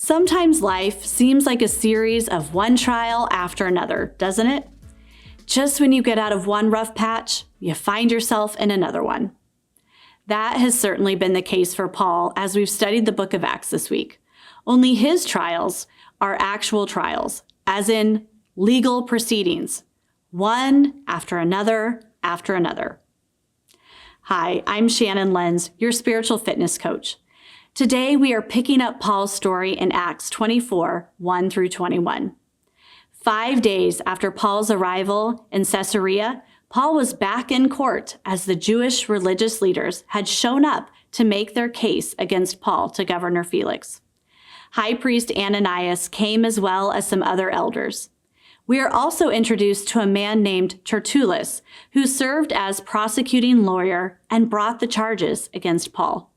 Sometimes life seems like a series of one trial after another, doesn't it? Just when you get out of one rough patch, you find yourself in another one. That has certainly been the case for Paul as we've studied the book of Acts this week. Only his trials are actual trials, as in legal proceedings, one after another after another. Hi, I'm Shannon Lenz, your spiritual fitness coach. Today, we are picking up Paul's story in Acts 24, 1 through 21. 5 days after Paul's arrival in Caesarea, Paul was back in court as the Jewish religious leaders had shown up to make their case against Paul to Governor Felix. High priest Ananias came as well as some other elders. We are also introduced to a man named Tertullus, who served as prosecuting lawyer and brought the charges against Paul.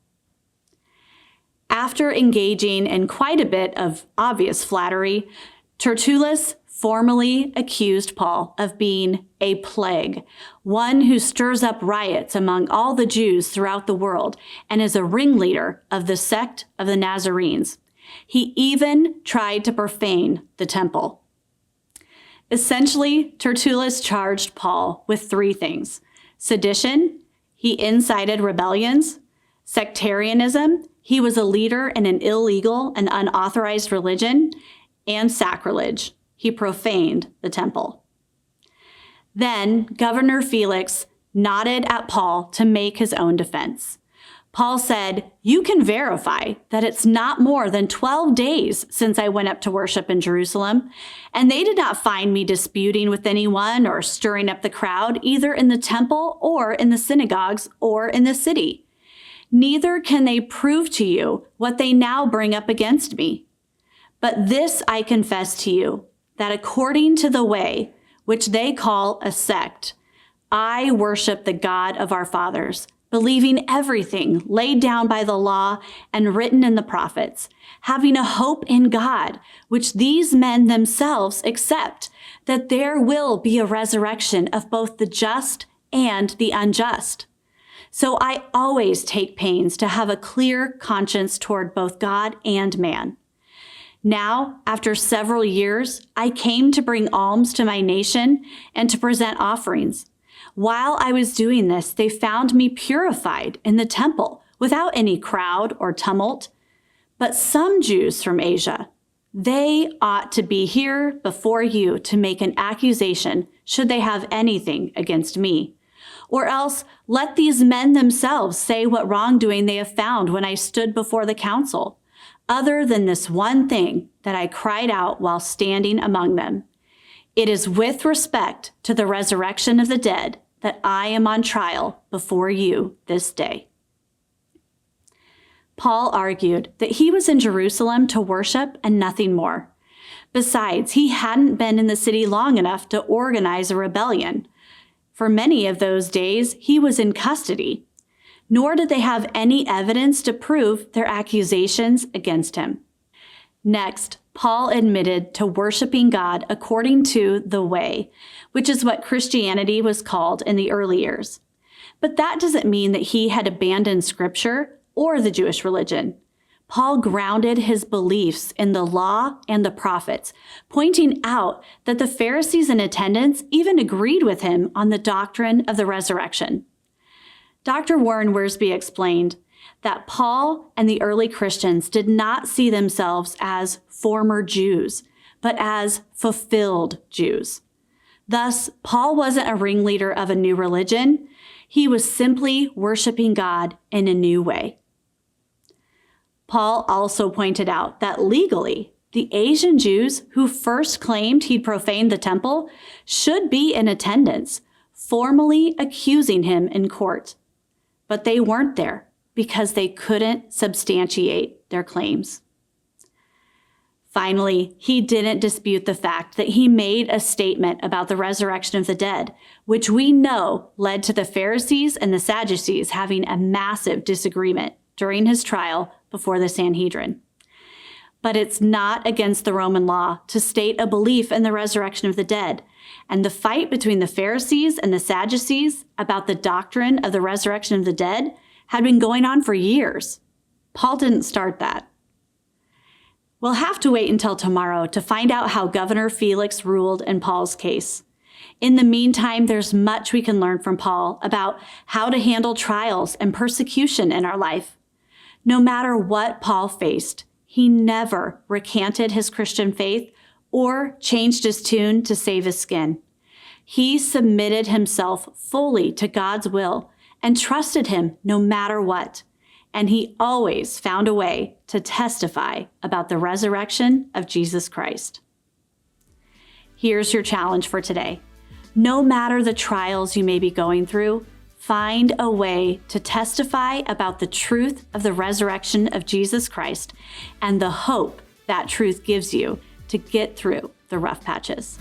After engaging in quite a bit of obvious flattery, Tertullus formally accused Paul of being a plague, one who stirs up riots among all the Jews throughout the world and is a ringleader of the sect of the Nazarenes. He even tried to profane the temple. Essentially, Tertullus charged Paul with 3 things: sedition, he incited rebellions; sectarianism, he was a leader in an illegal and unauthorized religion; and sacrilege, he profaned the temple. Then Governor Felix nodded at Paul to make his own defense. Paul said, "You can verify that it's not more than 12 days since I went up to worship in Jerusalem, and they did not find me disputing with anyone or stirring up the crowd, either in the temple or in the synagogues or in the city. Neither can they prove to you what they now bring up against me. But this I confess to you, that according to the way, which they call a sect, I worship the God of our fathers, believing everything laid down by the law and written in the prophets, having a hope in God, which these men themselves accept, that there will be a resurrection of both the just and the unjust. So I always take pains to have a clear conscience toward both God and man. Now, after several years, I came to bring alms to my nation and to present offerings. While I was doing this, they found me purified in the temple without any crowd or tumult. But some Jews from Asia, they ought to be here before you to make an accusation should they have anything against me. Or else let these men themselves say what wrongdoing they have found when I stood before the council, other than this one thing that I cried out while standing among them. It is with respect to the resurrection of the dead that I am on trial before you this day." Paul argued that he was in Jerusalem to worship and nothing more. Besides, he hadn't been in the city long enough to organize a rebellion. For many of those days, he was in custody, nor did they have any evidence to prove their accusations against him. Next, Paul admitted to worshiping God according to the way, which is what Christianity was called in the early years. But that doesn't mean that he had abandoned Scripture or the Jewish religion. Paul grounded his beliefs in the law and the prophets, pointing out that the Pharisees in attendance even agreed with him on the doctrine of the resurrection. Dr. Warren Wiersbe explained that Paul and the early Christians did not see themselves as former Jews, but as fulfilled Jews. Thus, Paul wasn't a ringleader of a new religion. He was simply worshiping God in a new way. Paul also pointed out that legally, the Asian Jews who first claimed he'd profaned the temple should be in attendance, formally accusing him in court. But they weren't there because they couldn't substantiate their claims. Finally, he didn't dispute the fact that he made a statement about the resurrection of the dead, which we know led to the Pharisees and the Sadducees having a massive disagreement during his trial before the Sanhedrin. But it's not against the Roman law to state a belief in the resurrection of the dead, and the fight between the Pharisees and the Sadducees about the doctrine of the resurrection of the dead had been going on for years. Paul didn't start that. We'll have to wait until tomorrow to find out how Governor Felix ruled in Paul's case. In the meantime, there's much we can learn from Paul about how to handle trials and persecution in our life. No matter what Paul faced, he never recanted his Christian faith or changed his tune to save his skin. He submitted himself fully to God's will and trusted him no matter what. And he always found a way to testify about the resurrection of Jesus Christ. Here's your challenge for today. No matter the trials you may be going through, find a way to testify about the truth of the resurrection of Jesus Christ and the hope that truth gives you to get through the rough patches.